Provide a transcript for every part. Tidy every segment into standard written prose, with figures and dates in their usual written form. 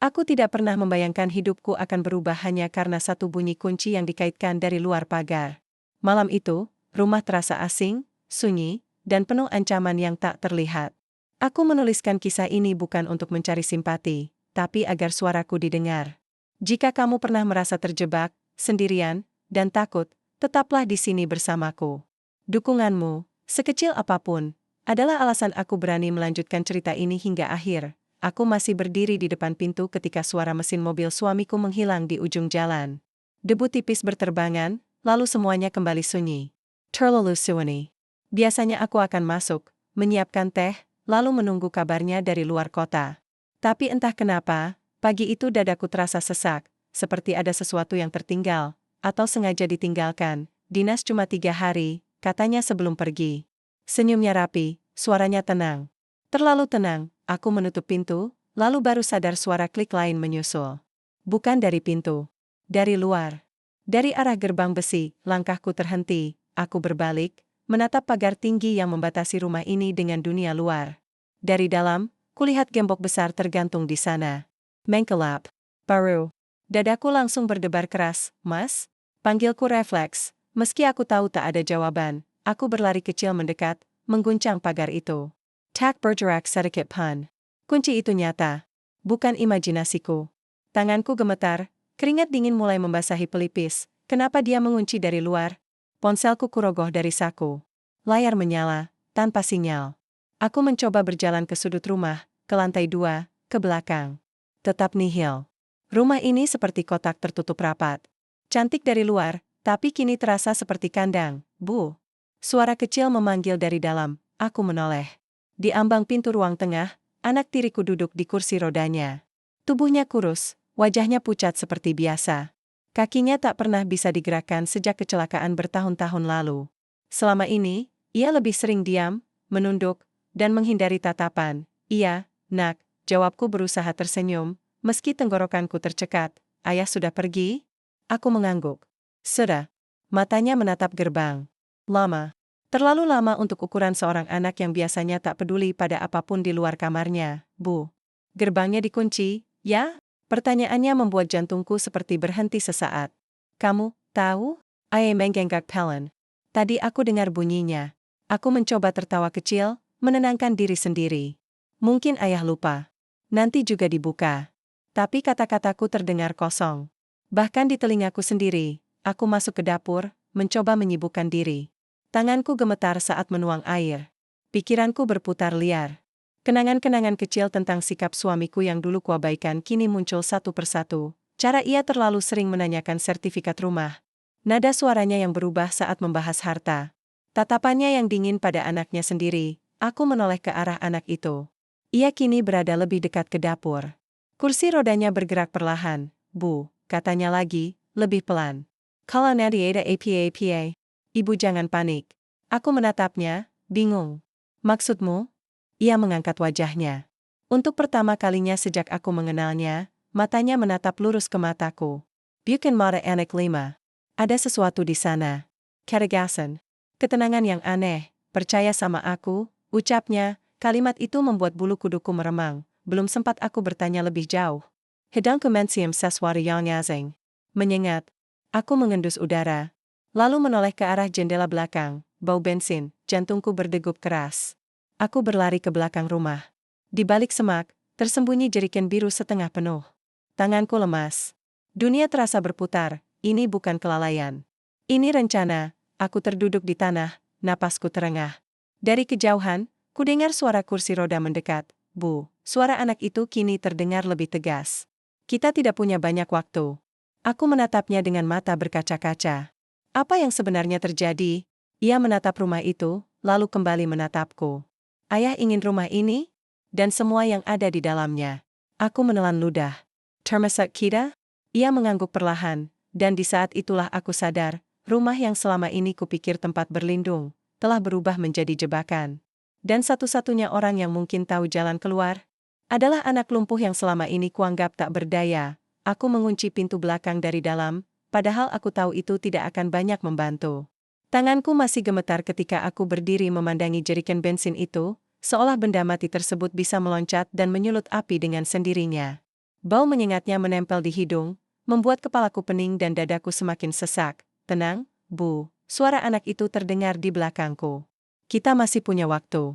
Aku tidak pernah membayangkan hidupku akan berubah hanya karena satu bunyi kunci yang dikaitkan dari luar pagar. Malam itu, rumah terasa asing, sunyi, dan penuh ancaman yang tak terlihat. Aku menuliskan kisah ini bukan untuk mencari simpati, tapi agar suaraku didengar. Jika kamu pernah merasa terjebak, sendirian, dan takut, tetaplah di sini bersamaku. Dukunganmu, sekecil apapun, adalah alasan aku berani melanjutkan cerita ini hingga akhir. Aku masih berdiri di depan pintu ketika suara mesin mobil suamiku menghilang di ujung jalan. Debu tipis berterbangan, lalu semuanya kembali sunyi. Terlalu sunyi. Biasanya aku akan masuk, menyiapkan teh, lalu menunggu kabarnya dari luar kota. Tapi entah kenapa, pagi itu dadaku terasa sesak, seperti ada sesuatu yang tertinggal, atau sengaja ditinggalkan. Dinas cuma 3 hari, katanya sebelum pergi. Senyumnya rapi, suaranya tenang. Terlalu tenang, aku menutup pintu, lalu baru sadar suara klik lain menyusul. Bukan dari pintu. Dari luar. Dari arah gerbang besi, langkahku terhenti, aku berbalik, menatap pagar tinggi yang membatasi rumah ini dengan dunia luar. Dari dalam, kulihat gembok besar tergantung di sana. Mengkelap. Baru. Dadaku langsung berdebar keras, "Mas?" Panggilku refleks. Meski aku tahu tak ada jawaban, aku berlari kecil mendekat, mengguncang pagar itu. Tak bergerak sedikit pun. Kunci itu nyata. Bukan imajinasiku. Tanganku gemetar, keringat dingin mulai membasahi pelipis. Kenapa dia mengunci dari luar? Ponselku kurogoh dari saku. Layar menyala, tanpa sinyal. Aku mencoba berjalan ke sudut rumah, ke lantai 2, ke belakang. Tetap nihil. Rumah ini seperti kotak tertutup rapat. Cantik dari luar, tapi kini terasa seperti kandang. "Bu." Suara kecil memanggil dari dalam, aku menoleh. Di ambang pintu ruang tengah, anak tiriku duduk di kursi rodanya. Tubuhnya kurus, wajahnya pucat seperti biasa. Kakinya tak pernah bisa digerakkan sejak kecelakaan bertahun-tahun lalu. Selama ini, ia lebih sering diam, menunduk, dan menghindari tatapan. "Iya, nak," jawabku berusaha tersenyum, meski tenggorokanku tercekat. "Ayah sudah pergi?" Aku mengangguk. "Sudah." Matanya menatap gerbang. Lama. Terlalu lama untuk ukuran seorang anak yang biasanya tak peduli pada apapun di luar kamarnya. "Bu, gerbangnya dikunci, ya?" Pertanyaannya membuat jantungku seperti berhenti sesaat. "Kamu tahu?" Ayah menggenggak pelan. Tadi aku dengar bunyinya. Aku mencoba tertawa kecil, menenangkan diri sendiri. Mungkin ayah lupa. Nanti juga dibuka. Tapi kata-kataku terdengar kosong. Bahkan di telingaku sendiri, aku masuk ke dapur, mencoba menyibukkan diri. Tanganku gemetar saat menuang air. Pikiranku berputar liar. Kenangan-kenangan kecil tentang sikap suamiku yang dulu kuabaikan kini muncul satu persatu. Cara ia terlalu sering menanyakan sertifikat rumah. Nada suaranya yang berubah saat membahas harta. Tatapannya yang dingin pada anaknya sendiri. Aku menoleh ke arah anak itu. Ia kini berada lebih dekat ke dapur. Kursi rodanya bergerak perlahan. "Bu," katanya lagi, lebih pelan. "Kalau nanti ada apa-apa, Ibu jangan panik." Aku menatapnya, bingung. "Maksudmu?" Ia mengangkat wajahnya. Untuk pertama kalinya sejak aku mengenalnya, matanya menatap lurus ke mataku. "Bukan mata anak 5. Ada sesuatu di sana." Ketegasan. Ketenangan yang aneh. "Percaya sama aku," ucapnya. Kalimat itu membuat bulu kuduku meremang. Belum sempat aku bertanya lebih jauh. "Hedang kemensiam sesuatu yang asing." Menyengat. Aku mengendus udara. Lalu menoleh ke arah jendela belakang. Bau bensin, jantungku berdegup keras. Aku berlari ke belakang rumah. Di balik semak, tersembunyi jeriken biru setengah penuh. Tanganku lemas. Dunia terasa berputar, ini bukan kelalaian. Ini rencana. Aku terduduk di tanah, napasku terengah. Dari kejauhan, kudengar suara kursi roda mendekat. "Bu." Suara anak itu kini terdengar lebih tegas. "Kita tidak punya banyak waktu." Aku menatapnya dengan mata berkaca-kaca. Apa yang sebenarnya terjadi? Ia menatap rumah itu, lalu kembali menatapku. "Ayah ingin rumah ini? Dan semua yang ada di dalamnya." Aku menelan ludah. "Termasuk kita?" Ia mengangguk perlahan, dan di saat itulah aku sadar, rumah yang selama ini kupikir tempat berlindung, telah berubah menjadi jebakan. Dan satu-satunya orang yang mungkin tahu jalan keluar, adalah anak lumpuh yang selama ini kuanggap tak berdaya. Aku mengunci pintu belakang dari dalam, padahal aku tahu itu tidak akan banyak membantu. Tanganku masih gemetar ketika aku berdiri memandangi jeriken bensin itu, seolah benda mati tersebut bisa meloncat dan menyulut api dengan sendirinya. Bau menyengatnya menempel di hidung, membuat kepalaku pening dan dadaku semakin sesak. Tenang, Bu, suara anak itu terdengar di belakangku. Kita masih punya waktu.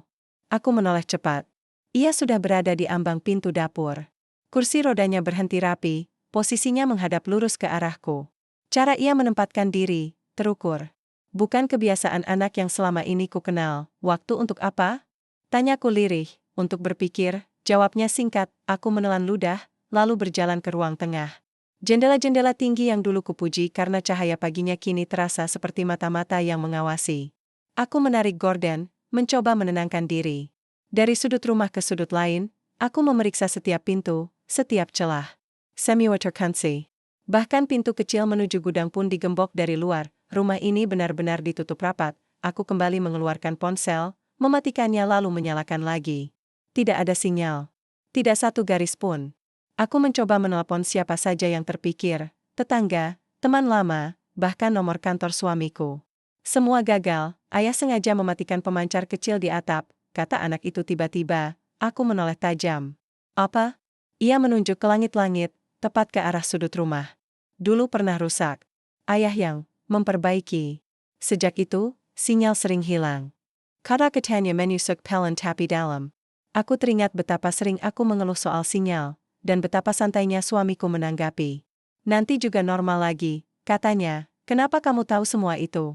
Aku menoleh cepat. Ia sudah berada di ambang pintu dapur. Kursi rodanya berhenti rapi, posisinya menghadap lurus ke arahku. Cara ia menempatkan diri, terukur. Bukan kebiasaan anak yang selama ini ku kenal. Waktu untuk apa? Tanyaku lirih. Untuk berpikir, jawabnya singkat. Aku menelan ludah, lalu berjalan ke ruang tengah. Jendela-jendela tinggi yang dulu kupuji karena cahaya paginya kini terasa seperti mata-mata yang mengawasi. Aku menarik gorden, mencoba menenangkan diri. Dari sudut rumah ke sudut lain, aku memeriksa setiap pintu, setiap celah. Semi-waterkansi. Bahkan pintu kecil menuju gudang pun digembok dari luar. Rumah ini benar-benar ditutup rapat. Aku kembali mengeluarkan ponsel, mematikannya lalu menyalakan lagi. Tidak ada sinyal. Tidak satu garis pun. Aku mencoba menelpon siapa saja yang terpikir, tetangga, teman lama, bahkan nomor kantor suamiku. Semua gagal. Ayah sengaja mematikan pemancar kecil di atap, kata anak itu tiba-tiba. Aku menoleh tajam. Apa? Ia menunjuk ke langit-langit, tepat ke arah sudut rumah. Dulu pernah rusak. Ayah yang memperbaiki. Sejak itu, sinyal sering hilang. Kata katanya menusuk pelan tapi dalam. Aku teringat betapa sering aku mengeluh soal sinyal, dan betapa santainya suamiku menanggapi. Nanti juga normal lagi, katanya. Kenapa kamu tahu semua itu?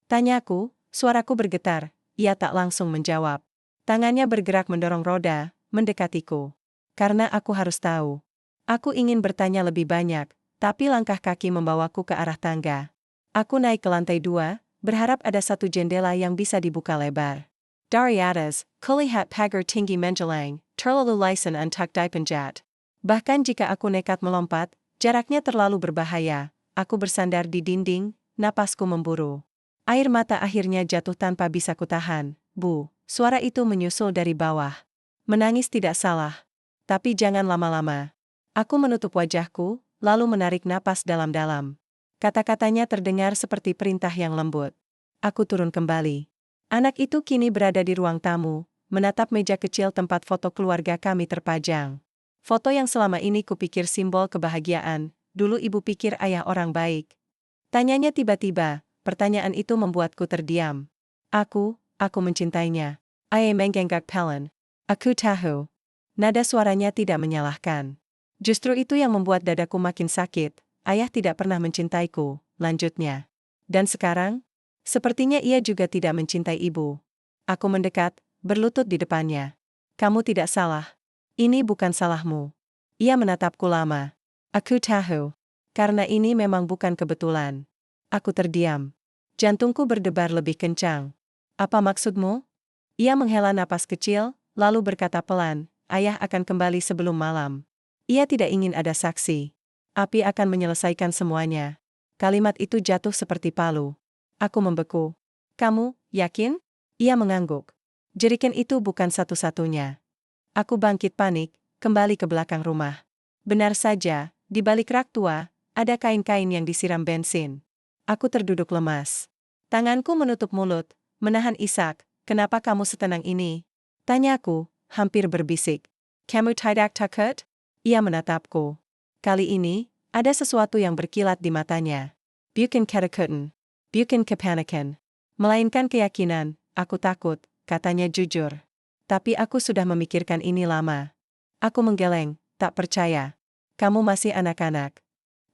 Tanyaku, suaraku bergetar. Ia tak langsung menjawab. Tangannya bergerak mendorong roda, mendekatiku. Karena aku harus tahu. Aku ingin bertanya lebih banyak, tapi langkah kaki membawaku ke arah tangga. Aku naik ke lantai 2, berharap ada satu jendela yang bisa dibuka lebar. Dari atas, kulihat pagar tinggi menjulang, terlalu lisan untuk dipenjat. Bahkan jika aku nekat melompat, jaraknya terlalu berbahaya. Aku bersandar di dinding, napasku memburu. Air mata akhirnya jatuh tanpa bisa kutahan. Bu, suara itu menyusul dari bawah. Menangis tidak salah. Tapi jangan lama-lama. Aku menutup wajahku, lalu menarik napas dalam-dalam. Kata-katanya terdengar seperti perintah yang lembut. Aku turun kembali. Anak itu kini berada di ruang tamu, menatap meja kecil tempat foto keluarga kami terpajang. Foto yang selama ini kupikir simbol kebahagiaan, dulu ibu pikir ayah orang baik. Tanyanya tiba-tiba, pertanyaan itu membuatku terdiam. Aku mencintainya. Ayah mengenggak pelan. Aku tahu. Nada suaranya tidak menyalahkan. Justru itu yang membuat dadaku makin sakit. Ayah tidak pernah mencintaiku, lanjutnya. Dan sekarang? Sepertinya ia juga tidak mencintai ibu. Aku mendekat, berlutut di depannya. Kamu tidak salah. Ini bukan salahmu. Ia menatapku lama. Aku tahu. Karena ini memang bukan kebetulan. Aku terdiam. Jantungku berdebar lebih kencang. Apa maksudmu? Ia menghela napas kecil, lalu berkata pelan, ayah akan kembali sebelum malam. Ia tidak ingin ada saksi. Api akan menyelesaikan semuanya. Kalimat itu jatuh seperti palu. Aku membeku. Kamu, yakin? Ia mengangguk. Jeriken itu bukan satu-satunya. Aku bangkit panik, kembali ke belakang rumah. Benar saja, di balik rak tua, ada kain-kain yang disiram bensin. Aku terduduk lemas. Tanganku menutup mulut, menahan isak. Kenapa kamu setenang ini? Tanyaku, hampir berbisik. Kamu tidak takut? Ia menatapku. Kali ini, ada sesuatu yang berkilat di matanya. Bukan ketakutan. Bukan kepanikan. Melainkan keyakinan, aku takut, katanya jujur. Tapi aku sudah memikirkan ini lama. Aku menggeleng, tak percaya. Kamu masih anak-anak.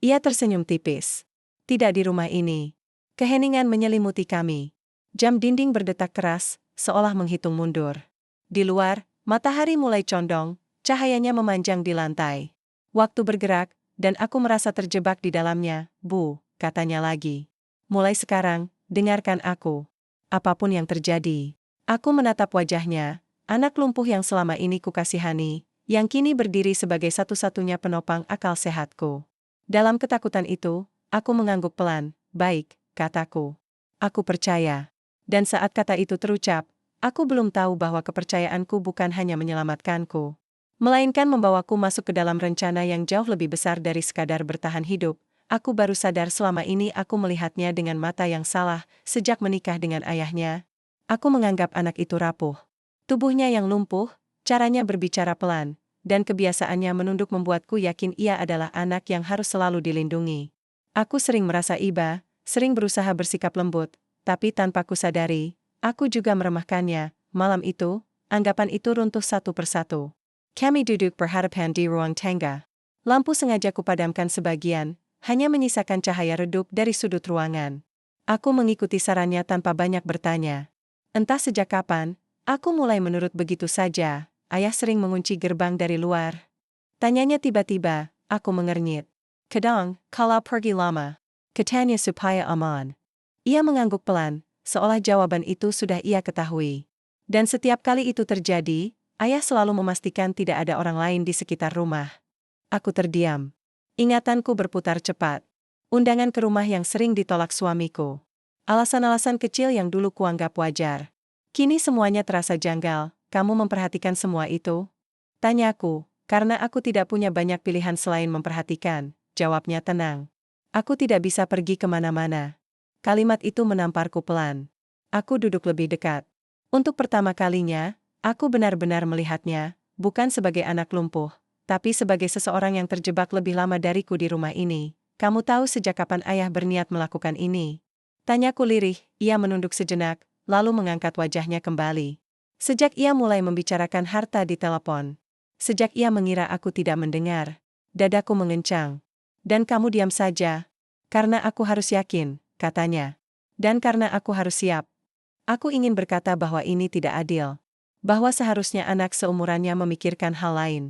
Ia tersenyum tipis. Tidak di rumah ini. Keheningan menyelimuti kami. Jam dinding berdetak keras, seolah menghitung mundur. Di luar, matahari mulai condong, cahayanya memanjang di lantai. Waktu bergerak, dan aku merasa terjebak di dalamnya. Bu, katanya lagi. Mulai sekarang, dengarkan aku. Apapun yang terjadi. Aku menatap wajahnya, anak lumpuh yang selama ini kukasihani, yang kini berdiri sebagai satu-satunya penopang akal sehatku. Dalam ketakutan itu, aku mengangguk pelan. Baik, kataku. Aku percaya. Dan saat kata itu terucap, aku belum tahu bahwa kepercayaanku bukan hanya menyelamatkanku, melainkan membawaku masuk ke dalam rencana yang jauh lebih besar dari sekadar bertahan hidup. Aku baru sadar selama ini aku melihatnya dengan mata yang salah, sejak menikah dengan ayahnya. Aku menganggap anak itu rapuh. Tubuhnya yang lumpuh, caranya berbicara pelan, dan kebiasaannya menunduk membuatku yakin ia adalah anak yang harus selalu dilindungi. Aku sering merasa iba, sering berusaha bersikap lembut, tapi tanpa kusadari, aku juga meremehkannya. Malam itu, anggapan itu runtuh satu persatu. Kami duduk berhadapan di ruang tangga. Lampu sengaja kupadamkan sebagian, hanya menyisakan cahaya redup dari sudut ruangan. Aku mengikuti sarannya tanpa banyak bertanya. Entah sejak kapan, aku mulai menurut begitu saja. Ayah sering mengunci gerbang dari luar. Tanyanya tiba-tiba, aku mengernyit. Kadang, kalau pergi lama. Katanya supaya aman. Ia mengangguk pelan, seolah jawaban itu sudah ia ketahui. Dan setiap kali itu terjadi, ayah selalu memastikan tidak ada orang lain di sekitar rumah. Aku terdiam. Ingatanku berputar cepat. Undangan ke rumah yang sering ditolak suamiku. Alasan-alasan kecil yang dulu kuanggap wajar. Kini semuanya terasa janggal. Kamu memperhatikan semua itu? Tanyaku, karena aku tidak punya banyak pilihan selain memperhatikan. Jawabnya tenang. Aku tidak bisa pergi kemana-mana. Kalimat itu menamparku pelan. Aku duduk lebih dekat. Untuk pertama kalinya, aku benar-benar melihatnya, bukan sebagai anak lumpuh, tapi sebagai seseorang yang terjebak lebih lama dariku di rumah ini. Kamu tahu sejak kapan ayah berniat melakukan ini? Tanyaku lirih, ia menunduk sejenak, lalu mengangkat wajahnya kembali. Sejak ia mulai membicarakan harta di telepon. Sejak ia mengira aku tidak mendengar. Dadaku mengencang. Dan kamu diam saja. Karena aku harus yakin, katanya. Dan karena aku harus siap. Aku ingin berkata bahwa ini tidak adil. Bahwa seharusnya anak seumurannya memikirkan hal lain.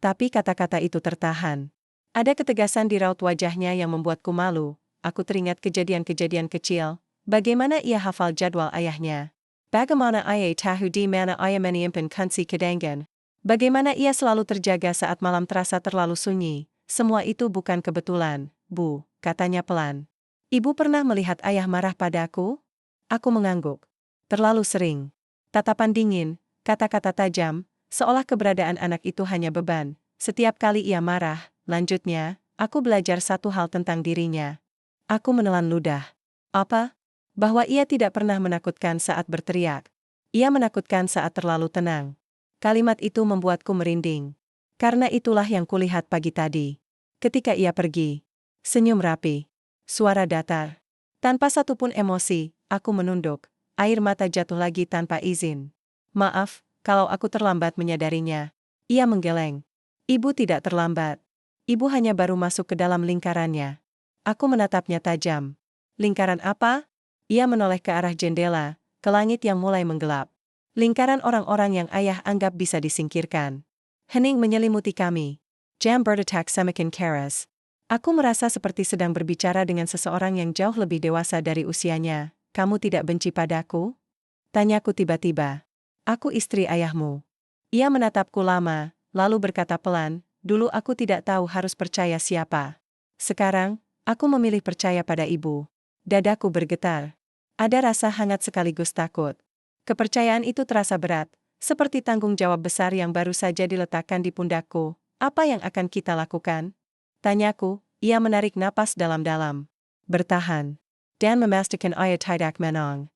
Tapi kata-kata itu tertahan. Ada ketegasan di raut wajahnya yang membuatku malu. Aku teringat kejadian-kejadian kecil. Bagaimana ia hafal jadwal ayahnya. Bagaimana ayah tahu di mana ayah menyimpan kunci cadangan. Bagaimana ia selalu terjaga saat malam terasa terlalu sunyi. Semua itu bukan kebetulan, Bu, katanya pelan. Ibu pernah melihat ayah marah padaku? Aku mengangguk. Terlalu sering. Tatapan dingin, kata-kata tajam, seolah keberadaan anak itu hanya beban. Setiap kali ia marah, lanjutnya, aku belajar satu hal tentang dirinya. Aku menelan ludah. Apa? Bahwa ia tidak pernah menakutkan saat berteriak. Ia menakutkan saat terlalu tenang. Kalimat itu membuatku merinding. Karena itulah yang kulihat pagi tadi. Ketika ia pergi. Senyum rapi. Suara datar. Tanpa satupun emosi, aku menunduk. Air mata jatuh lagi tanpa izin. Maaf, kalau aku terlambat menyadarinya. Ia menggeleng. Ibu tidak terlambat. Ibu hanya baru masuk ke dalam lingkarannya. Aku menatapnya tajam. Lingkaran apa? Ia menoleh ke arah jendela, ke langit yang mulai menggelap. Lingkaran orang-orang yang ayah anggap bisa disingkirkan. Hening menyelimuti kami. Jam berdetak semakin keras. Aku merasa seperti sedang berbicara dengan seseorang yang jauh lebih dewasa dari usianya. Kamu tidak benci padaku? Tanyaku tiba-tiba. Aku istri ayahmu. Ia menatapku lama, lalu berkata pelan, dulu aku tidak tahu harus percaya siapa. Sekarang, aku memilih percaya pada ibu. Dadaku bergetar. Ada rasa hangat sekaligus takut. Kepercayaan itu terasa berat, seperti tanggung jawab besar yang baru saja diletakkan di pundakku. Apa yang akan kita lakukan? Tanyaku, ia menarik napas dalam-dalam. Bertahan. Dan memastikan ayah tidak menang.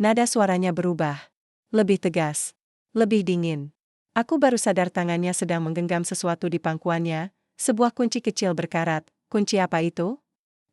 Nada suaranya berubah. Lebih tegas. Lebih dingin. Aku baru sadar tangannya sedang menggenggam sesuatu di pangkuannya, sebuah kunci kecil berkarat. Kunci apa itu?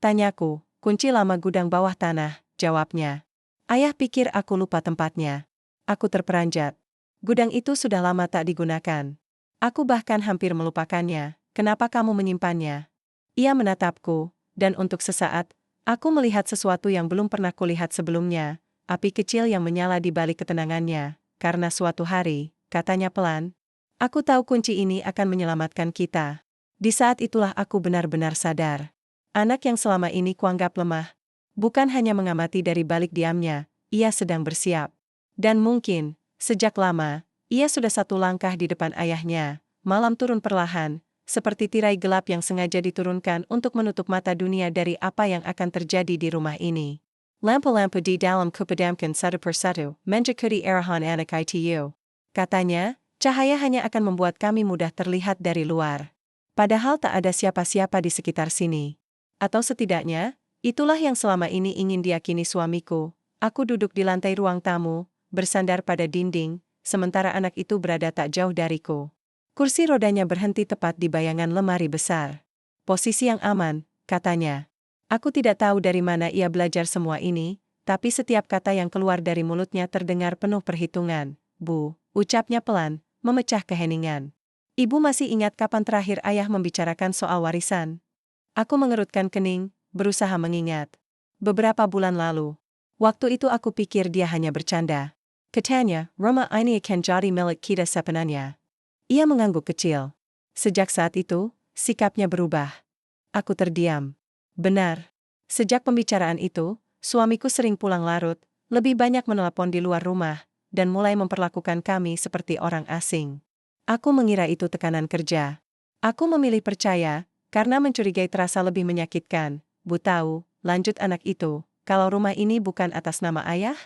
Tanyaku, kunci lama gudang bawah tanah, jawabnya. Ayah pikir aku lupa tempatnya. Aku terperanjat. Gudang itu sudah lama tak digunakan. Aku bahkan hampir melupakannya. Kenapa kamu menyimpannya? Ia menatapku, dan untuk sesaat, aku melihat sesuatu yang belum pernah kulihat sebelumnya, api kecil yang menyala di balik ketenangannya, karena suatu hari, katanya pelan, aku tahu kunci ini akan menyelamatkan kita. Di saat itulah aku benar-benar sadar. Anak yang selama ini kuanggap lemah, bukan hanya mengamati dari balik diamnya, ia sedang bersiap. Dan mungkin, sejak lama, ia sudah satu langkah di depan ayahnya. Malam turun perlahan, seperti tirai gelap yang sengaja diturunkan untuk menutup mata dunia dari apa yang akan terjadi di rumah ini. Lampu-lampu di dalam kupadamkan satu persatu, menjadi arahan anak itu. Katanya, cahaya hanya akan membuat kami mudah terlihat dari luar. Padahal tak ada siapa-siapa di sekitar sini. Atau setidaknya, itulah yang selama ini ingin diyakini suamiku. Aku duduk di lantai ruang tamu, bersandar pada dinding, sementara anak itu berada tak jauh dariku. Kursi rodanya berhenti tepat di bayangan lemari besar. Posisi yang aman, katanya. Aku tidak tahu dari mana ia belajar semua ini, tapi setiap kata yang keluar dari mulutnya terdengar penuh perhitungan. Bu, ucapnya pelan, memecah keheningan. Ibu masih ingat kapan terakhir ayah membicarakan soal warisan? Aku mengerutkan kening, berusaha mengingat. Beberapa bulan lalu. Waktu itu aku pikir dia hanya bercanda. Katanya, Roma ini akan jadi milik kita sepenuhnya. Ia mengangguk kecil. Sejak saat itu, sikapnya berubah. Aku terdiam. Benar. Sejak pembicaraan itu, suamiku sering pulang larut, lebih banyak menelepon di luar rumah, dan mulai memperlakukan kami seperti orang asing. Aku mengira itu tekanan kerja. Aku memilih percaya, karena mencurigai terasa lebih menyakitkan. Bu tahu, lanjut anak itu, kalau rumah ini bukan atas nama ayah?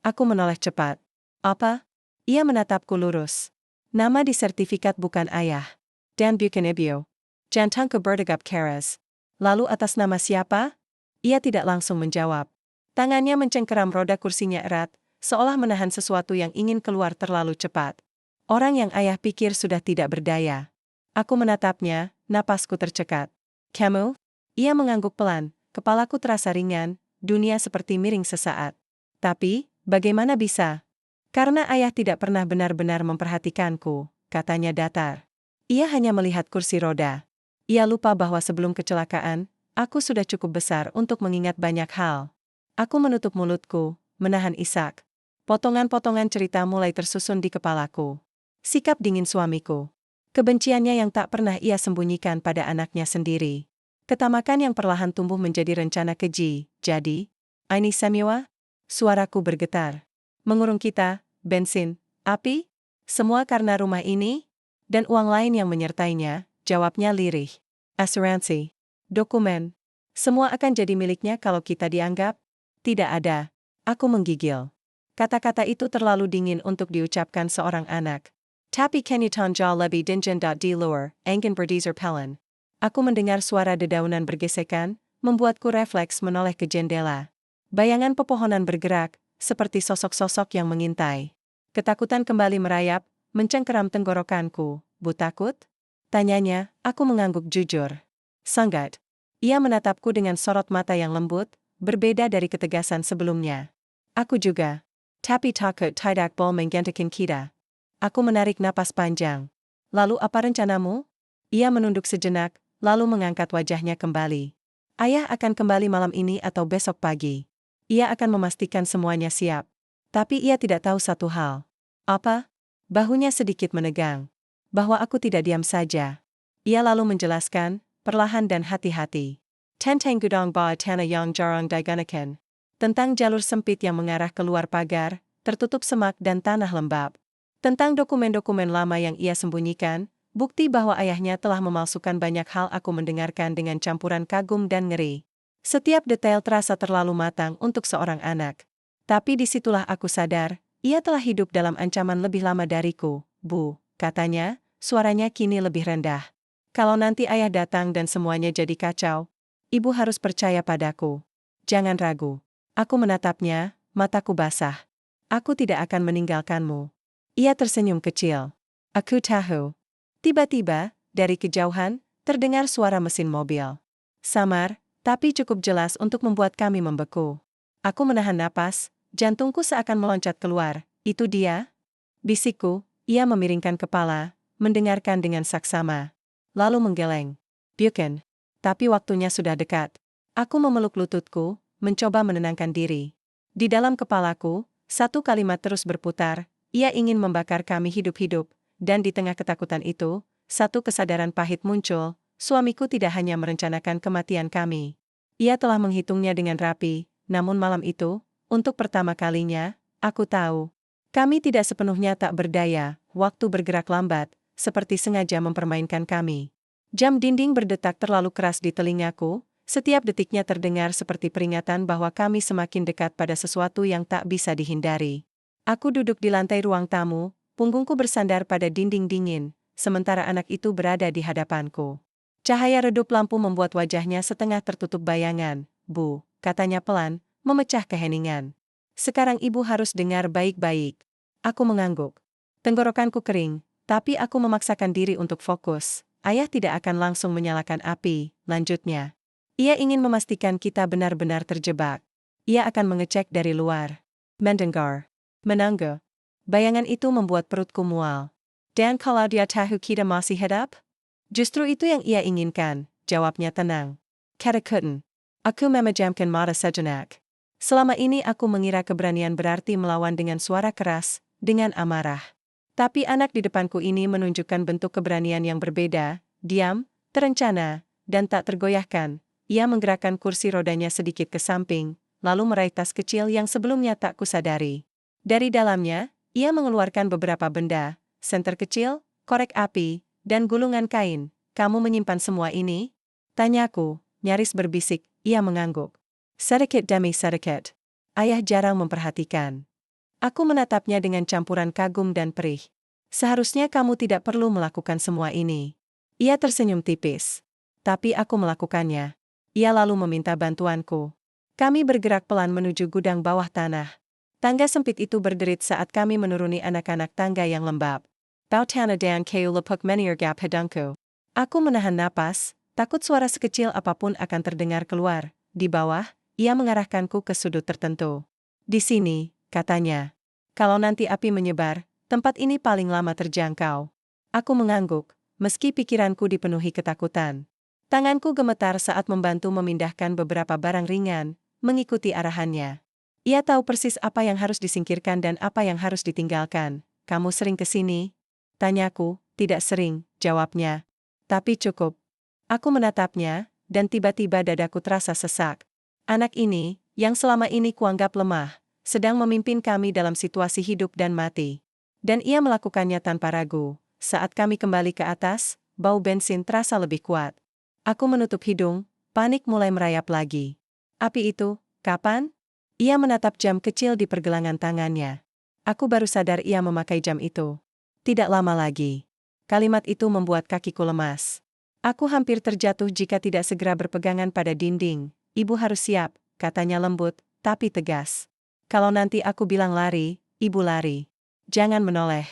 Aku menoleh cepat. Apa? Ia menatapku lurus. Nama di sertifikat bukan ayah. Dan Bukanebio. Jantung berdegap keras. Lalu atas nama siapa? Ia tidak langsung menjawab. Tangannya mencengkeram roda kursinya erat, seolah menahan sesuatu yang ingin keluar terlalu cepat. Orang yang ayah pikir sudah tidak berdaya. Aku menatapnya, napasku tercekat. Kamu? Ia mengangguk pelan, kepalaku terasa ringan, dunia seperti miring sesaat. Tapi, bagaimana bisa? Karena ayah tidak pernah benar-benar memperhatikanku, katanya datar. Ia hanya melihat kursi roda. Ia lupa bahwa sebelum kecelakaan, aku sudah cukup besar untuk mengingat banyak hal. Aku menutup mulutku, menahan isak. Potongan-potongan cerita mulai tersusun di kepalaku. Sikap dingin suamiku. Kebenciannya yang tak pernah ia sembunyikan pada anaknya sendiri. Ketamakan yang perlahan tumbuh menjadi rencana keji. Jadi, ini semua? Suaraku bergetar. Mengurung kita, bensin, api? Semua karena rumah ini? Dan uang lain yang menyertainya, jawabnya lirih. Asuransi. Dokumen. Semua akan jadi miliknya kalau kita dianggap? Tidak ada. Aku menggigil. Kata-kata itu terlalu dingin untuk diucapkan seorang anak. Tapi kenyataan jauh lebih dingin di luar, enggan berdizer pelan. Aku mendengar suara dedaunan bergesekan, membuatku refleks menoleh ke jendela. Bayangan pepohonan bergerak, seperti sosok-sosok yang mengintai. Ketakutan kembali merayap, mencengkeram tenggorokanku. Bu takut? Tanyanya, aku mengangguk jujur. Sangat. Ia menatapku dengan sorot mata yang lembut, berbeda dari ketegasan sebelumnya. Aku juga. Tapi takut tidak boleh menggantikan kita. Aku menarik napas panjang. Lalu apa rencanamu? Ia menunduk sejenak, lalu mengangkat wajahnya kembali. Ayah akan kembali malam ini atau besok pagi. Ia akan memastikan semuanya siap. Tapi ia tidak tahu satu hal. Apa? Bahunya sedikit menegang. Bahwa aku tidak diam saja. Ia lalu menjelaskan, perlahan dan hati-hati. Tentang gudang bawah tanah yang jarang digunakan. Tentang jalur sempit yang mengarah keluar pagar, tertutup semak dan tanah lembab. Tentang dokumen-dokumen lama yang ia sembunyikan, bukti bahwa ayahnya telah memalsukan banyak hal. Aku mendengarkan dengan campuran kagum dan ngeri. Setiap detail terasa terlalu matang untuk seorang anak. Tapi disitulah aku sadar, ia telah hidup dalam ancaman lebih lama dariku, Bu, katanya, suaranya kini lebih rendah. Kalau nanti ayah datang dan semuanya jadi kacau, ibu harus percaya padaku. Jangan ragu. Aku menatapnya, mataku basah. Aku tidak akan meninggalkanmu. Ia tersenyum kecil. Aku tahu. Tiba-tiba, dari kejauhan, terdengar suara mesin mobil. Samar, tapi cukup jelas untuk membuat kami membeku. Aku menahan napas, jantungku seakan meloncat keluar. Itu dia? Bisikku, ia memiringkan kepala, mendengarkan dengan saksama. Lalu menggeleng. Bukan. Tapi waktunya sudah dekat. Aku memeluk lututku, mencoba menenangkan diri. Di dalam kepalaku, satu kalimat terus berputar, ia ingin membakar kami hidup-hidup, dan di tengah ketakutan itu, satu kesadaran pahit muncul. Suamiku tidak hanya merencanakan kematian kami. Ia telah menghitungnya dengan rapi, namun malam itu, untuk pertama kalinya, aku tahu. Kami tidak sepenuhnya tak berdaya, waktu bergerak lambat, seperti sengaja mempermainkan kami. Jam dinding berdetak terlalu keras di telingaku, setiap detiknya terdengar seperti peringatan bahwa kami semakin dekat pada sesuatu yang tak bisa dihindari. Aku duduk di lantai ruang tamu, punggungku bersandar pada dinding dingin, sementara anak itu berada di hadapanku. Cahaya redup lampu membuat wajahnya setengah tertutup bayangan. Bu, katanya pelan, memecah keheningan. Sekarang ibu harus dengar baik-baik. Aku mengangguk. Tenggorokanku kering, Tapi aku memaksakan diri untuk fokus. Ayah tidak akan langsung menyalakan api, lanjutnya. Ia ingin memastikan kita benar-benar terjebak. Ia akan mengecek dari luar. Mendengar. Menangga. Bayangan itu membuat perutku mual. Dan kalau dia tahu kita masih hidup? Justru itu yang ia inginkan, jawabnya tenang. Katakan. Aku memejamkan mata sejenak. Selama ini aku mengira keberanian berarti melawan dengan suara keras, dengan amarah. Tapi anak di depanku ini menunjukkan bentuk keberanian yang berbeda, diam, terencana, dan tak tergoyahkan. Ia menggerakkan kursi rodanya sedikit ke samping, lalu meraih tas kecil yang sebelumnya tak kusadari. Dari dalamnya, ia mengeluarkan beberapa benda, senter kecil, korek api, dan gulungan kain. Kamu menyimpan semua ini? Tanyaku, nyaris berbisik, ia mengangguk. Sedikit demi sedikit. Ayah jarang memperhatikan. Aku menatapnya dengan campuran kagum dan perih. Seharusnya kamu tidak perlu melakukan semua ini. Ia tersenyum tipis. Tapi aku melakukannya. Ia lalu meminta bantuanku. Kami bergerak pelan menuju gudang bawah tanah. Tangga sempit itu berderit saat kami menuruni anak-anak tangga yang lembab. Bautana dan kayu lepuk meniergap hidungku. Aku menahan napas, takut suara sekecil apapun akan terdengar keluar. Di bawah, ia mengarahkanku ke sudut tertentu. Di sini, katanya. Kalau nanti api menyebar, tempat ini paling lama terjangkau. Aku mengangguk, meski pikiranku dipenuhi ketakutan. Tanganku gemetar saat membantu memindahkan beberapa barang ringan, mengikuti arahannya. Ia tahu persis apa yang harus disingkirkan dan apa yang harus ditinggalkan. Kamu sering ke sini? Tanyaku, tidak sering, jawabnya. Tapi cukup. Aku menatapnya, dan tiba-tiba dadaku terasa sesak. Anak ini, yang selama ini kuanggap lemah, sedang memimpin kami dalam situasi hidup dan mati. Dan ia melakukannya tanpa ragu. Saat kami kembali ke atas, bau bensin terasa lebih kuat. Aku menutup hidung, panik mulai merayap lagi. Api itu, kapan? Ia menatap jam kecil di pergelangan tangannya. Aku baru sadar ia memakai jam itu. Tidak lama lagi. Kalimat itu membuat kakiku lemas. Aku hampir terjatuh jika tidak segera berpegangan pada dinding. Ibu harus siap, katanya lembut, tapi tegas. Kalau nanti aku bilang lari, ibu lari. Jangan menoleh.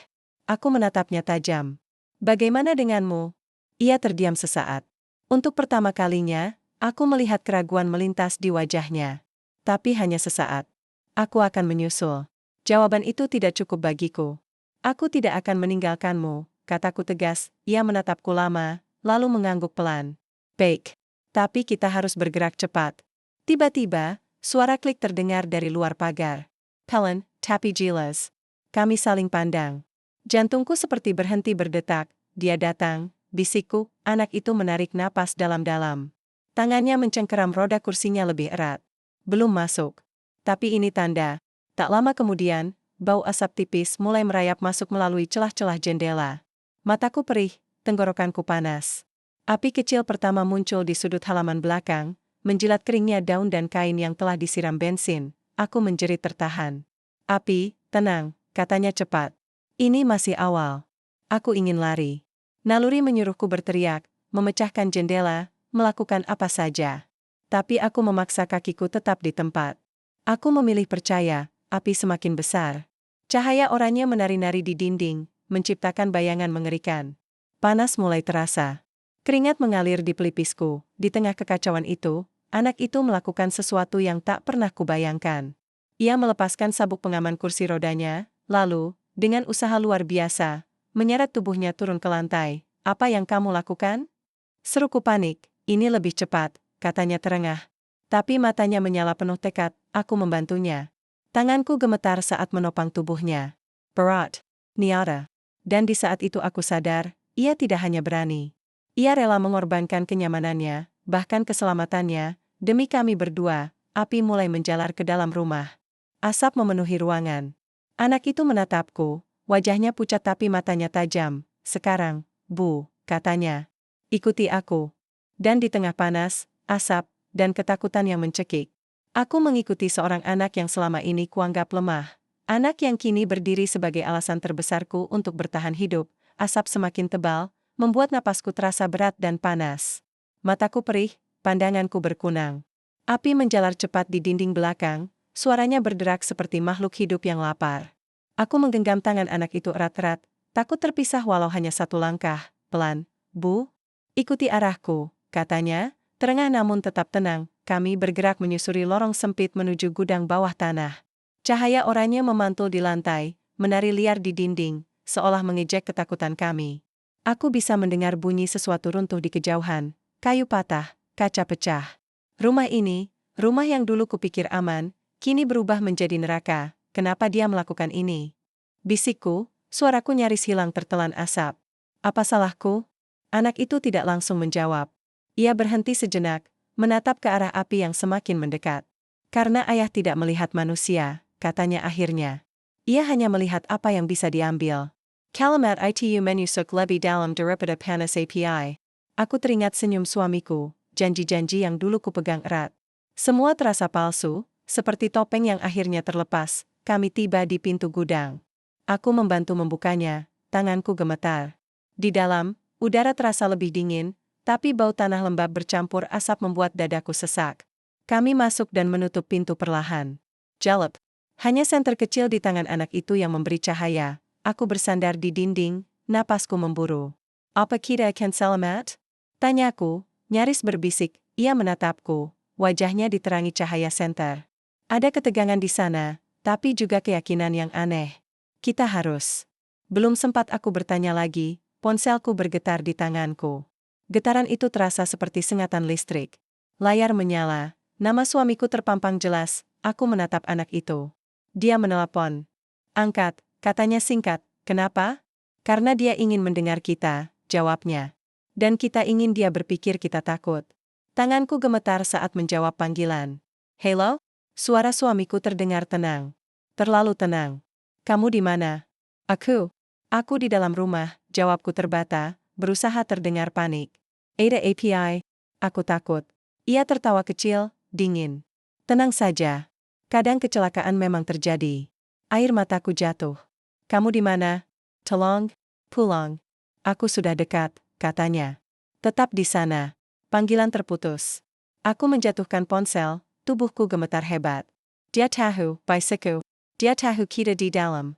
Aku menatapnya tajam. Bagaimana denganmu? Ia terdiam sesaat. Untuk pertama kalinya, aku melihat keraguan melintas di wajahnya. Tapi hanya sesaat. Aku akan menyusul. Jawaban itu tidak cukup bagiku. Aku tidak akan meninggalkanmu, kataku tegas. Ia menatapku lama, lalu mengangguk pelan. Baik. Tapi kita harus bergerak cepat. Tiba-tiba, suara klik terdengar dari luar pagar. Pelan, tapi jelas. Kami saling pandang. Jantungku seperti berhenti berdetak. Dia datang, bisikku. Anak itu menarik napas dalam-dalam. Tangannya mencengkeram roda kursinya lebih erat. Belum masuk. Tapi ini tanda. Tak lama kemudian, bau asap tipis mulai merayap masuk melalui celah-celah jendela. Mataku perih, tenggorokanku panas. Api kecil pertama muncul di sudut halaman belakang, menjilat keringnya daun dan kain yang telah disiram bensin. Aku menjerit tertahan. Api, tenang, katanya cepat. Ini masih awal. Aku ingin lari. Naluri menyuruhku berteriak, memecahkan jendela, melakukan apa saja. Tapi aku memaksa kakiku tetap di tempat. Aku memilih percaya, api semakin besar. Cahaya oranye menari-nari di dinding, menciptakan bayangan mengerikan. Panas mulai terasa. Keringat mengalir di pelipisku. Di tengah kekacauan itu, anak itu melakukan sesuatu yang tak pernah kubayangkan. Ia melepaskan sabuk pengaman kursi rodanya, lalu, dengan usaha luar biasa, menyeret tubuhnya turun ke lantai. Apa yang kamu lakukan? Seruku panik. Ini lebih cepat, katanya terengah. Tapi matanya menyala penuh tekad. Aku membantunya. Tanganku gemetar saat menopang tubuhnya. Berat. Niara. Dan di saat itu aku sadar, ia tidak hanya berani. Ia rela mengorbankan kenyamanannya, bahkan keselamatannya, demi kami berdua. Api mulai menjalar ke dalam rumah. Asap memenuhi ruangan. Anak itu menatapku, wajahnya pucat tapi matanya tajam. Sekarang, Bu, katanya. Ikuti aku. Dan di tengah panas, asap, dan ketakutan yang mencekik, aku mengikuti seorang anak yang selama ini kuanggap lemah. Anak yang kini berdiri sebagai alasan terbesarku untuk bertahan hidup. Asap semakin tebal, membuat napasku terasa berat dan panas. Mataku perih, pandanganku berkunang. Api menjalar cepat di dinding belakang, suaranya berderak seperti makhluk hidup yang lapar. Aku menggenggam tangan anak itu erat-erat, Takut terpisah walau hanya satu langkah. Pelan, Bu. Ikuti arahku, katanya, terengah namun tetap tenang. Kami bergerak menyusuri lorong sempit menuju gudang bawah tanah. Cahaya oranye memantul di lantai, menari liar di dinding, seolah mengejek ketakutan kami. Aku bisa mendengar bunyi sesuatu runtuh di kejauhan, kayu patah, kaca pecah. Rumah ini, rumah yang dulu kupikir aman, kini berubah menjadi neraka. Kenapa dia melakukan ini? Bisikku, suaraku nyaris hilang tertelan asap. Apa salahku? Anak itu tidak langsung menjawab. Ia berhenti sejenak, menatap ke arah api yang semakin mendekat. Karena ayah tidak melihat manusia, katanya akhirnya. Ia hanya melihat apa yang bisa diambil. Kalimat itu menusuk lebih dalam daripada panas API. Aku teringat senyum suamiku, janji-janji yang dulu kupegang erat. Semua terasa palsu, seperti topeng yang akhirnya terlepas. Kami tiba di pintu gudang. Aku membantu membukanya, tanganku gemetar. Di dalam, udara terasa lebih dingin, tapi bau tanah lembab bercampur asap membuat dadaku sesak. Kami masuk dan menutup pintu perlahan. Jalep. Hanya senter kecil di tangan anak itu yang memberi cahaya. Aku bersandar di dinding, napasku memburu. Apa kita akan selamat? Tanyaku, nyaris berbisik. Ia menatapku, wajahnya diterangi cahaya senter. Ada ketegangan di sana, tapi juga keyakinan yang aneh. Kita harus. Belum sempat aku bertanya lagi, ponselku bergetar di tanganku. Getaran itu terasa seperti sengatan listrik. Layar menyala, nama suamiku terpampang jelas, aku menatap anak itu. Dia menelepon. Angkat, katanya singkat, kenapa? Karena dia ingin mendengar kita, jawabnya. Dan kita ingin dia berpikir kita takut. Tanganku gemetar saat menjawab panggilan. Hello? Suara suamiku terdengar tenang. Terlalu tenang. Kamu di mana? Aku di dalam rumah, jawabku terbata, berusaha terdengar panik. Ada API, aku takut. Ia tertawa kecil, dingin. Tenang saja. Kadang kecelakaan memang terjadi. Air mataku jatuh. Kamu di mana? Tolong, pulang. Aku sudah dekat, katanya. Tetap di sana. Panggilan terputus. Aku menjatuhkan ponsel, tubuhku gemetar hebat. Dia tahu, bisikku. Dia tahu kita di dalam.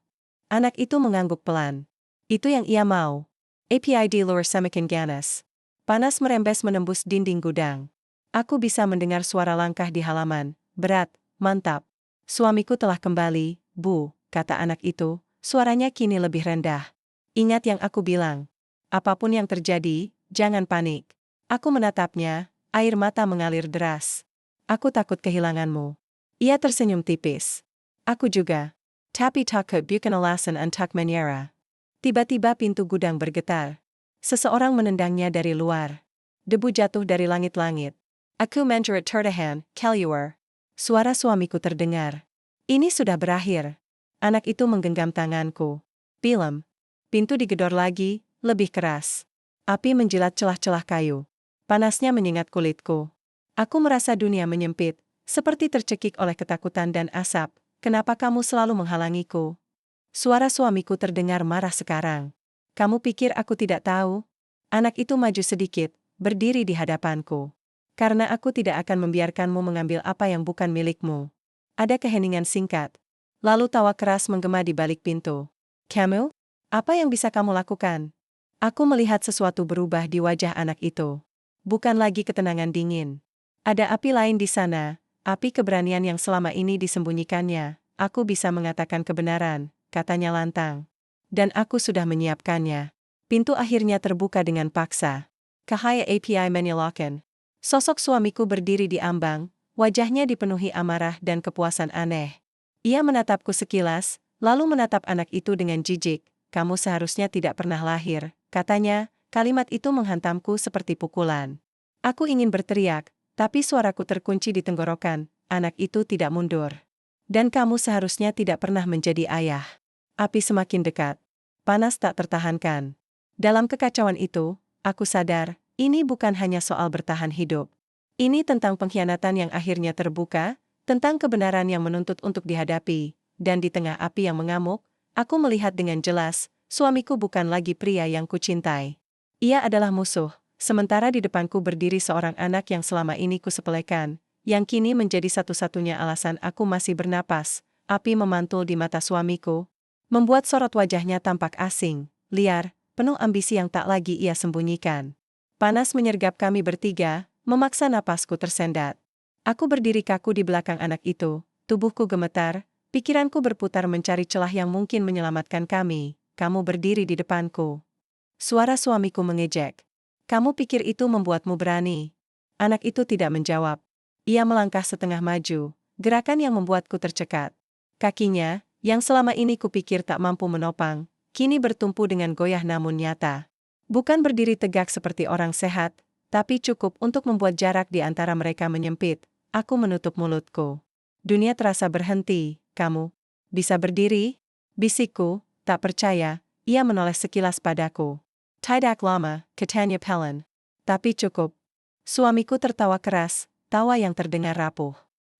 Anak itu mengangguk pelan. Itu yang ia mau. API di luar semakin ganas. Panas merembes menembus dinding gudang. Aku bisa mendengar suara langkah di halaman. Berat, mantap. Suamiku telah kembali, Bu, kata anak itu, suaranya kini lebih rendah. Ingat yang aku bilang. Apapun yang terjadi, jangan panik. Aku menatapnya, air mata mengalir deras. Aku takut kehilanganmu. Ia tersenyum tipis. Aku juga. Tapi takut bukan alasan untuk menyerah. Tiba-tiba pintu gudang bergetar. Seseorang menendangnya dari luar. Debu jatuh dari langit-langit. Aku menjerit tertahan, keluar. Suara suamiku terdengar. Ini sudah berakhir. Anak itu menggenggam tanganku. Pilem. Pintu digedor lagi, lebih keras. Api menjilat celah-celah kayu. Panasnya menyengat kulitku. Aku merasa dunia menyempit, seperti tercekik oleh ketakutan dan asap. Kenapa kamu selalu menghalangiku? Suara suamiku terdengar marah sekarang. Kamu pikir aku tidak tahu? Anak itu maju sedikit, berdiri di hadapanku. Karena aku tidak akan membiarkanmu mengambil apa yang bukan milikmu. Ada keheningan singkat. Lalu tawa keras menggema di balik pintu. Kamu? Apa yang bisa kamu lakukan? Aku melihat sesuatu berubah di wajah anak itu. Bukan lagi ketenangan dingin. Ada api lain di sana. Api keberanian yang selama ini disembunyikannya. Aku bisa mengatakan kebenaran, katanya lantang. Dan aku sudah menyiapkannya. Pintu akhirnya terbuka dengan paksa. Cahaya API menyalakan. Sosok suamiku berdiri di ambang, wajahnya dipenuhi amarah dan kepuasan aneh. Ia menatapku sekilas, lalu menatap anak itu dengan jijik. Kamu seharusnya tidak pernah lahir, katanya, kalimat itu menghantamku seperti pukulan. Aku ingin berteriak, tapi suaraku terkunci di tenggorokan, anak itu tidak mundur. Dan kamu seharusnya tidak pernah menjadi ayah. Api semakin dekat. Panas tak tertahankan. Dalam kekacauan itu, aku sadar, ini bukan hanya soal bertahan hidup. Ini tentang pengkhianatan yang akhirnya terbuka, tentang kebenaran yang menuntut untuk dihadapi, dan di tengah api yang mengamuk, aku melihat dengan jelas, suamiku bukan lagi pria yang kucintai. Ia adalah musuh. Sementara di depanku berdiri seorang anak yang selama ini kusepelekan, yang kini menjadi satu-satunya alasan aku masih bernapas. Api memantul di mata suamiku, membuat sorot wajahnya tampak asing, liar, penuh ambisi yang tak lagi ia sembunyikan. Panas menyergap kami bertiga, memaksa napasku tersendat. Aku berdiri kaku di belakang anak itu, tubuhku gemetar, pikiranku berputar mencari celah yang mungkin menyelamatkan kami. Kamu berdiri di depanku. Suara suamiku mengejek. Kamu pikir itu membuatmu berani? Anak itu tidak menjawab. Ia melangkah setengah maju, gerakan yang membuatku tercekat. Kakinya, yang selama ini kupikir tak mampu menopang, kini bertumpu dengan goyah namun nyata. Bukan berdiri tegak seperti orang sehat, tapi cukup untuk membuat jarak di antara mereka menyempit. Aku menutup mulutku. Dunia terasa berhenti. Kamu bisa berdiri? Bisikku, tak percaya. Ia menoleh sekilas padaku. Tidak lama, katanya pelan. Tapi cukup. Suamiku tertawa keras, tawa yang terdengar rapuh.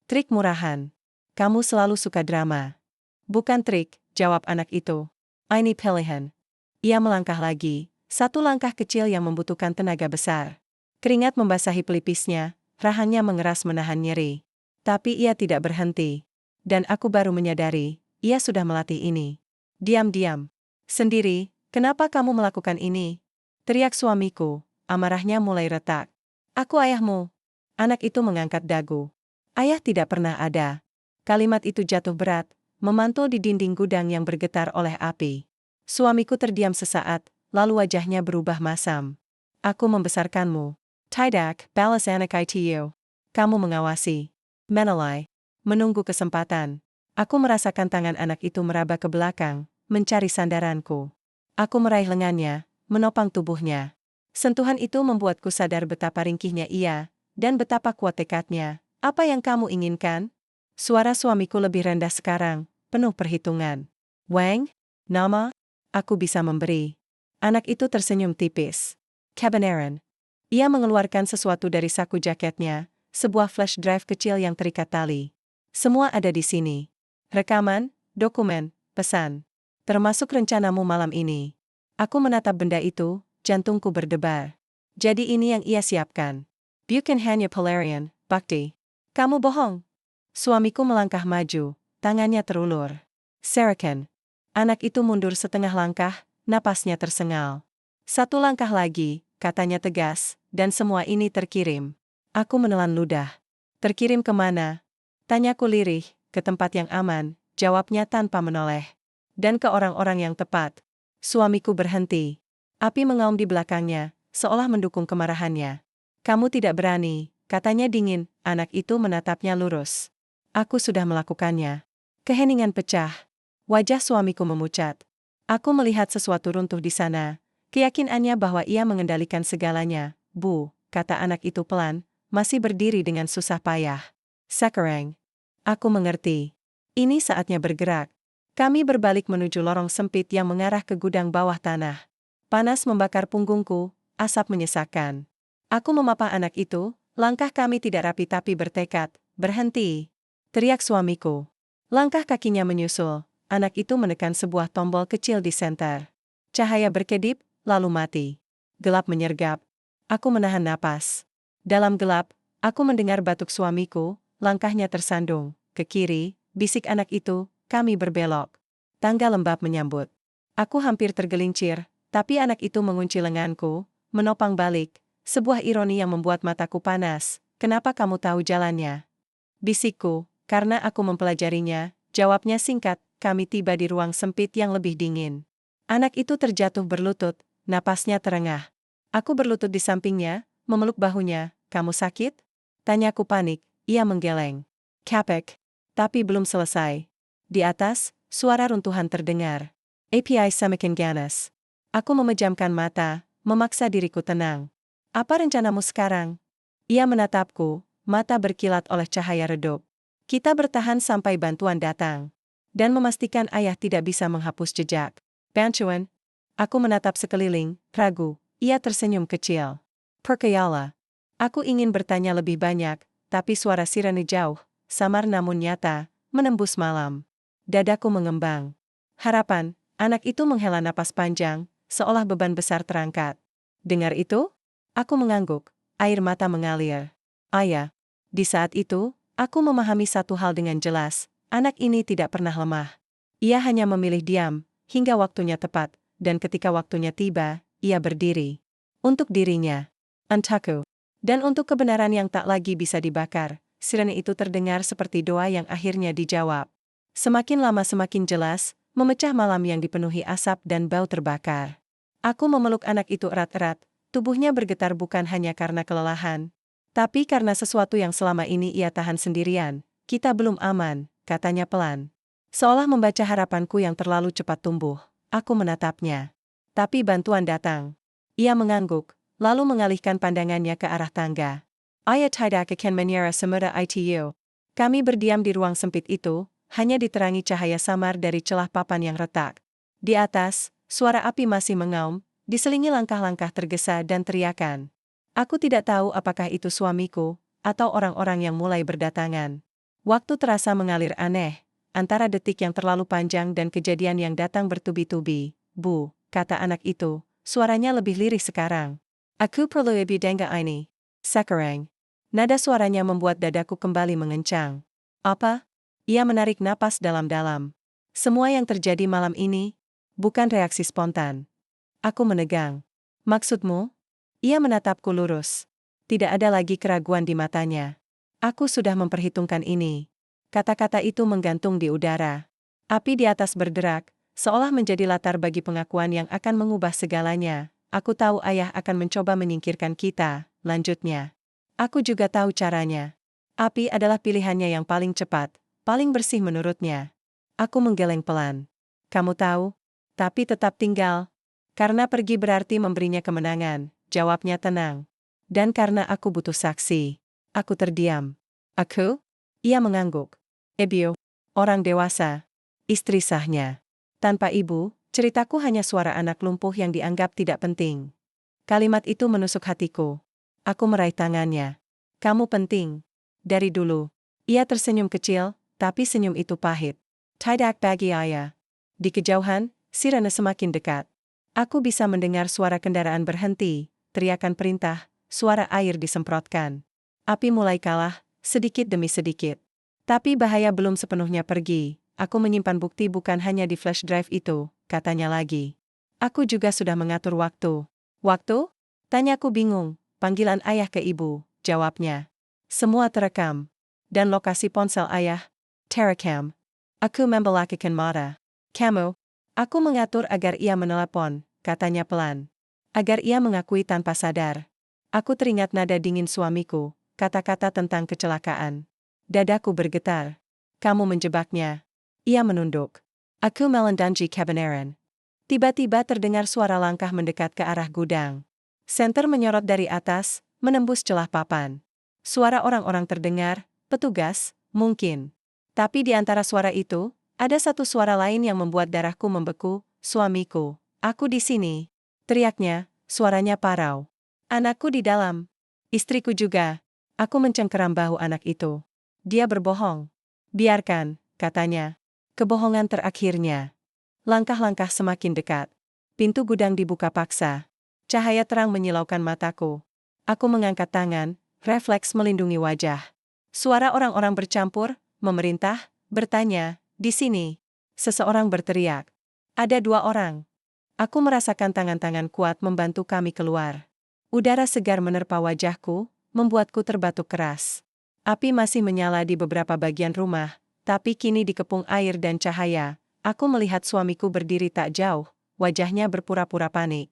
Trik murahan. Kamu selalu suka drama. Bukan trik, jawab anak itu. Ini pilihan. Ia melangkah lagi, satu langkah kecil yang membutuhkan tenaga besar. Keringat membasahi pelipisnya, rahangnya mengeras menahan nyeri. Tapi ia tidak berhenti. Dan aku baru menyadari, ia sudah melatih ini. Diam-diam. Sendiri, kenapa kamu melakukan ini? Teriak suamiku, amarahnya mulai retak. Aku ayahmu. Anak itu mengangkat dagu. Ayah tidak pernah ada. Kalimat itu jatuh berat, memantul di dinding gudang yang bergetar oleh api. Suamiku terdiam sesaat, lalu wajahnya berubah masam. Aku membesarkanmu. Tidak, balas anak itu. Kamu mengawasi. Menelai. Menunggu kesempatan. Aku merasakan tangan anak itu meraba ke belakang, mencari sandaranku. Aku meraih lengannya, menopang tubuhnya. Sentuhan itu membuatku sadar betapa ringkihnya ia, dan betapa kuat tekadnya. Apa yang kamu inginkan? Suara suamiku lebih rendah sekarang, penuh perhitungan. Wang? Nama? Aku bisa memberi. Anak itu tersenyum tipis. Kebenaran. Ia mengeluarkan sesuatu dari saku jaketnya, sebuah flash drive kecil yang terikat tali. Semua ada di sini. Rekaman, dokumen, pesan. Termasuk rencanamu malam ini. Aku menatap benda itu, jantungku berdebar. Jadi ini yang ia siapkan. Bukan hanya pelarian, Bakti. Kamu bohong. Suamiku melangkah maju, tangannya terulur. Serakan. Anak itu mundur setengah langkah, napasnya tersengal. Satu langkah lagi, katanya tegas, dan semua ini terkirim. Aku menelan ludah. Terkirim kemana? Tanyaku lirih, ke tempat yang aman, jawabnya tanpa menoleh. Dan ke orang-orang yang tepat. Suamiku berhenti. Api mengaum di belakangnya, seolah mendukung kemarahannya. Kamu tidak berani, katanya dingin, anak itu menatapnya lurus. Aku sudah melakukannya. Keheningan pecah. Wajah suamiku memucat. Aku melihat sesuatu runtuh di sana. Keyakinannya bahwa ia mengendalikan segalanya. Bu, kata anak itu pelan, masih berdiri dengan susah payah. Sekarang. Aku mengerti. Ini saatnya bergerak. Kami berbalik menuju lorong sempit yang mengarah ke gudang bawah tanah. Panas membakar punggungku, asap menyesakkan. Aku memapah anak itu, langkah kami tidak rapi tapi bertekad. Berhenti. Teriak suamiku. Langkah kakinya menyusul, anak itu menekan sebuah tombol kecil di senter. Cahaya berkedip, lalu mati. Gelap menyergap. Aku menahan napas. Dalam gelap, aku mendengar batuk suamiku, langkahnya tersandung. Ke kiri, bisik anak itu, kami berbelok. Tangga lembab menyambut. Aku hampir tergelincir, tapi anak itu mengunci lenganku, menopang balik. Sebuah ironi yang membuat mataku panas. Kenapa kamu tahu jalannya? Bisikku, karena aku mempelajarinya, jawabnya singkat, kami tiba di ruang sempit yang lebih dingin. Anak itu terjatuh berlutut, napasnya terengah. Aku berlutut di sampingnya, memeluk bahunya, kamu sakit? Tanyaku panik, ia menggeleng. Kapek. Tapi belum selesai. Di atas, suara runtuhan terdengar. API semakin ganas. Aku memejamkan mata, memaksa diriku tenang. Apa rencanamu sekarang? Ia menatapku, mata berkilat oleh cahaya redup. Kita bertahan sampai bantuan datang. Dan memastikan ayah tidak bisa menghapus jejak. Bantuan? Aku menatap sekeliling, ragu. Ia tersenyum kecil. Perkayala. Aku ingin bertanya lebih banyak, tapi suara sirene jauh, samar namun nyata, menembus malam. Dadaku mengembang. Harapan, anak itu menghela napas panjang, seolah beban besar terangkat. Dengar itu? Aku mengangguk, air mata mengalir. Ayah. Di saat itu, aku memahami satu hal dengan jelas, anak ini tidak pernah lemah. Ia hanya memilih diam, hingga waktunya tepat, dan ketika waktunya tiba, ia berdiri. Untuk dirinya, untukku, dan untuk kebenaran yang tak lagi bisa dibakar, sirene itu terdengar seperti doa yang akhirnya dijawab. Semakin lama semakin jelas, memecah malam yang dipenuhi asap dan bau terbakar. Aku memeluk anak itu erat-erat, tubuhnya bergetar bukan hanya karena kelelahan, tapi karena sesuatu yang selama ini ia tahan sendirian. Kita belum aman, katanya pelan. Seolah membaca harapanku yang terlalu cepat tumbuh, aku menatapnya. Tapi bantuan datang. Ia mengangguk, lalu mengalihkan pandangannya ke arah tangga. Ayah tidak akan menyerah semudah itu. Kami berdiam di ruang sempit itu, hanya diterangi cahaya samar dari celah papan yang retak. Di atas, suara api masih mengaum, diselingi langkah-langkah tergesa dan teriakan. Aku tidak tahu apakah itu suamiku, atau orang-orang yang mulai berdatangan. Waktu terasa mengalir aneh, antara detik yang terlalu panjang dan kejadian yang datang bertubi-tubi. Bu, kata anak itu, suaranya lebih lirih sekarang. Aku perlu ibu dengar ini. Sekarang. Nada suaranya membuat dadaku kembali mengencang. Apa? Ia menarik napas dalam-dalam. Semua yang terjadi malam ini, bukan reaksi spontan. Aku menegang. Maksudmu? Ia menatapku lurus. Tidak ada lagi keraguan di matanya. Aku sudah memperhitungkan ini. Kata-kata itu menggantung di udara. Api di atas berderak, seolah menjadi latar bagi pengakuan yang akan mengubah segalanya. Aku tahu ayah akan mencoba menyingkirkan kita, lanjutnya. Aku juga tahu caranya. Api adalah pilihannya yang paling cepat, paling bersih menurutnya. Aku menggeleng pelan. Kamu tahu? Tapi tetap tinggal. Karena pergi berarti memberinya kemenangan, jawabnya tenang. Dan karena aku butuh saksi. Aku terdiam. Aku? Ia mengangguk. Ibu, orang dewasa. Istri sahnya. Tanpa ibu, ceritaku hanya suara anak lumpuh yang dianggap tidak penting. Kalimat itu menusuk hatiku. Aku meraih tangannya. Kamu penting. Dari dulu. Ia tersenyum kecil, tapi senyum itu pahit. Tidak bagi ayah. Di kejauhan, sirene semakin dekat. Aku bisa mendengar suara kendaraan berhenti, teriakan perintah, suara air disemprotkan. Api mulai kalah, sedikit demi sedikit. Tapi bahaya belum sepenuhnya pergi. Aku menyimpan bukti bukan hanya di flash drive itu, katanya lagi. Aku juga sudah mengatur waktu. Waktu? Tanyaku bingung. Panggilan ayah ke ibu, jawabnya. Semua terekam. Dan lokasi ponsel ayah, terekam. Aku membelakakan mata. Kamu? Aku mengatur agar ia menelepon, katanya pelan. Agar ia mengakui tanpa sadar. Aku teringat nada dingin suamiku, kata-kata tentang kecelakaan. Dadaku bergetar. Kamu menjebaknya. Ia menunduk. Aku melendangi kebenaran. Tiba-tiba terdengar suara langkah mendekat ke arah gudang. Senter menyorot dari atas, menembus celah papan. Suara orang-orang terdengar, petugas, mungkin. Tapi di antara suara itu, ada satu suara lain yang membuat darahku membeku, suamiku. Aku di sini. Teriaknya, suaranya parau. Anakku di dalam. Istriku juga. Aku mencengkeram bahu anak itu. Dia berbohong. Biarkan, katanya. Kebohongan terakhirnya. Langkah-langkah semakin dekat. Pintu gudang dibuka paksa. Cahaya terang menyilaukan mataku. Aku mengangkat tangan, refleks melindungi wajah. Suara orang-orang bercampur, memerintah, bertanya, di sini. Seseorang berteriak. Ada 2 orang. Aku merasakan tangan-tangan kuat membantu kami keluar. Udara segar menerpa wajahku, membuatku terbatuk keras. Api masih menyala di beberapa bagian rumah, tapi kini dikepung air dan cahaya. Aku melihat suamiku berdiri tak jauh, wajahnya berpura-pura panik.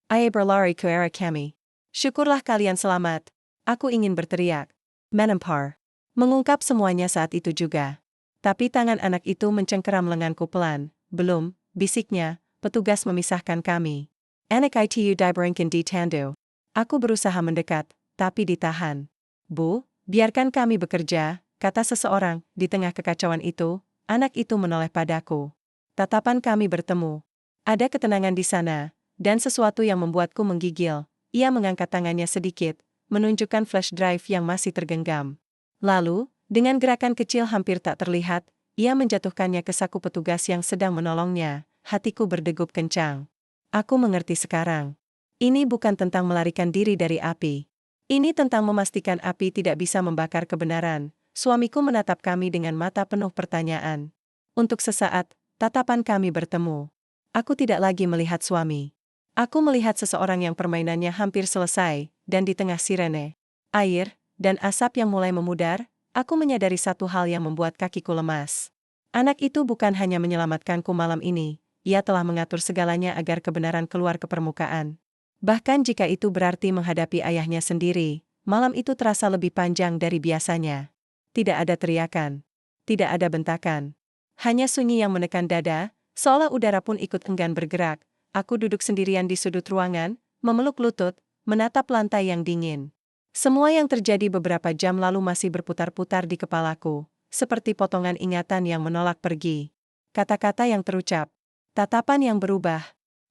Ayah berlari ke arah kami. Syukurlah kalian selamat. Aku ingin berteriak. Menempar. Mengungkap semuanya saat itu juga. Tapi tangan anak itu mencengkeram lenganku pelan. Belum, bisiknya, petugas memisahkan kami. Anak itu diberikan di tando. Aku berusaha mendekat, tapi ditahan. Bu, biarkan kami bekerja, kata seseorang. Di tengah kekacauan itu, anak itu menoleh padaku. Tatapan kami bertemu. Ada ketenangan di sana, dan sesuatu yang membuatku menggigil. Ia mengangkat tangannya sedikit, menunjukkan flash drive yang masih tergenggam. Lalu, dengan gerakan kecil hampir tak terlihat, ia menjatuhkannya ke saku petugas yang sedang menolongnya. Hatiku berdegup kencang. Aku mengerti sekarang. Ini bukan tentang melarikan diri dari api. Ini tentang memastikan api tidak bisa membakar kebenaran. Suamiku menatap kami dengan mata penuh pertanyaan. Untuk sesaat, tatapan kami bertemu. Aku tidak lagi melihat suami. Aku melihat seseorang yang permainannya hampir selesai, dan di tengah sirene, air, dan asap yang mulai memudar, aku menyadari satu hal yang membuat kakiku lemas. Anak itu bukan hanya menyelamatkanku malam ini, ia telah mengatur segalanya agar kebenaran keluar ke permukaan. Bahkan jika itu berarti menghadapi ayahnya sendiri, malam itu terasa lebih panjang dari biasanya. Tidak ada teriakan. Tidak ada bentakan. Hanya sunyi yang menekan dada, seolah udara pun ikut enggan bergerak. Aku duduk sendirian di sudut ruangan, memeluk lutut, menatap lantai yang dingin. Semua yang terjadi beberapa jam lalu masih berputar-putar di kepalaku, seperti potongan ingatan yang menolak pergi. Kata-kata yang terucap, tatapan yang berubah,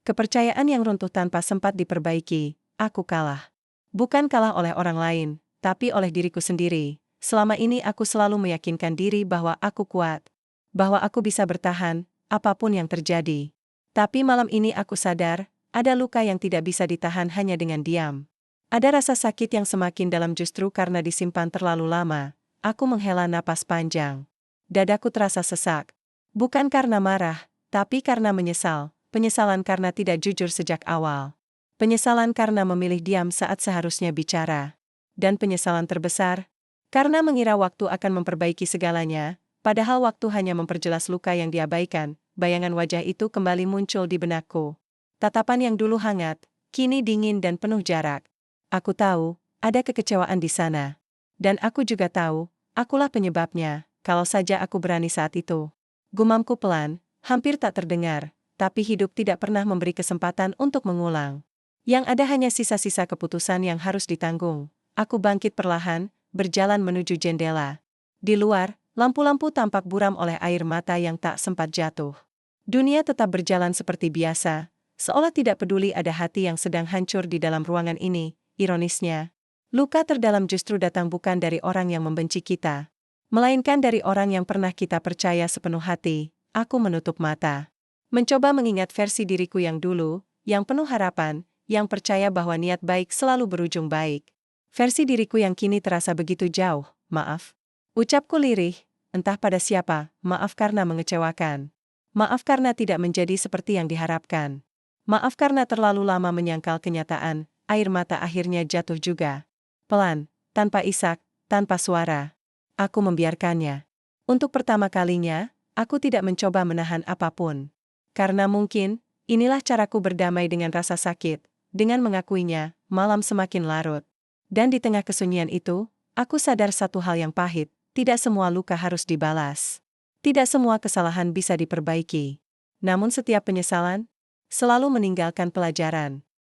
kepercayaan yang runtuh tanpa sempat diperbaiki. Aku kalah. Bukan kalah oleh orang lain, tapi oleh diriku sendiri. Selama ini aku selalu meyakinkan diri bahwa aku kuat, bahwa aku bisa bertahan, apapun yang terjadi. Tapi malam ini aku sadar, ada luka yang tidak bisa ditahan hanya dengan diam. Ada rasa sakit yang semakin dalam justru karena disimpan terlalu lama. Aku menghela napas panjang. Dadaku terasa sesak. Bukan karena marah, tapi karena menyesal. Penyesalan karena tidak jujur sejak awal. Penyesalan karena memilih diam saat seharusnya bicara. Dan penyesalan terbesar, karena mengira waktu akan memperbaiki segalanya, padahal waktu hanya memperjelas luka yang diabaikan. Bayangan wajah itu kembali muncul di benakku. Tatapan yang dulu hangat, kini dingin dan penuh jarak. Aku tahu, ada kekecewaan di sana. Dan aku juga tahu, akulah penyebabnya, kalau saja aku berani saat itu. Gumamku pelan, hampir tak terdengar, tapi hidup tidak pernah memberi kesempatan untuk mengulang. Yang ada hanya sisa-sisa keputusan yang harus ditanggung. Aku bangkit perlahan, berjalan menuju jendela. Di luar, lampu-lampu tampak buram oleh air mata yang tak sempat jatuh. Dunia tetap berjalan seperti biasa, seolah tidak peduli ada hati yang sedang hancur di dalam ruangan ini. Ironisnya, luka terdalam justru datang bukan dari orang yang membenci kita, melainkan dari orang yang pernah kita percaya sepenuh hati. Aku menutup mata, mencoba mengingat versi diriku yang dulu, yang penuh harapan, yang percaya bahwa niat baik selalu berujung baik. Versi diriku yang kini terasa begitu jauh. Maaf. Ucapku lirih, entah pada siapa. Maaf karena mengecewakan. Maaf karena tidak menjadi seperti yang diharapkan. Maaf karena terlalu lama menyangkal kenyataan. Air mata akhirnya jatuh juga. Pelan, tanpa isak, tanpa suara. Aku membiarkannya. Untuk pertama kalinya, aku tidak mencoba menahan apapun. Karena mungkin, inilah caraku berdamai dengan rasa sakit. Dengan mengakuinya, malam semakin larut. Dan di tengah kesunyian itu, aku sadar satu hal yang pahit. Tidak semua luka harus dibalas. Tidak semua kesalahan bisa diperbaiki. Namun setiap penyesalan selalu meninggalkan pelajaran.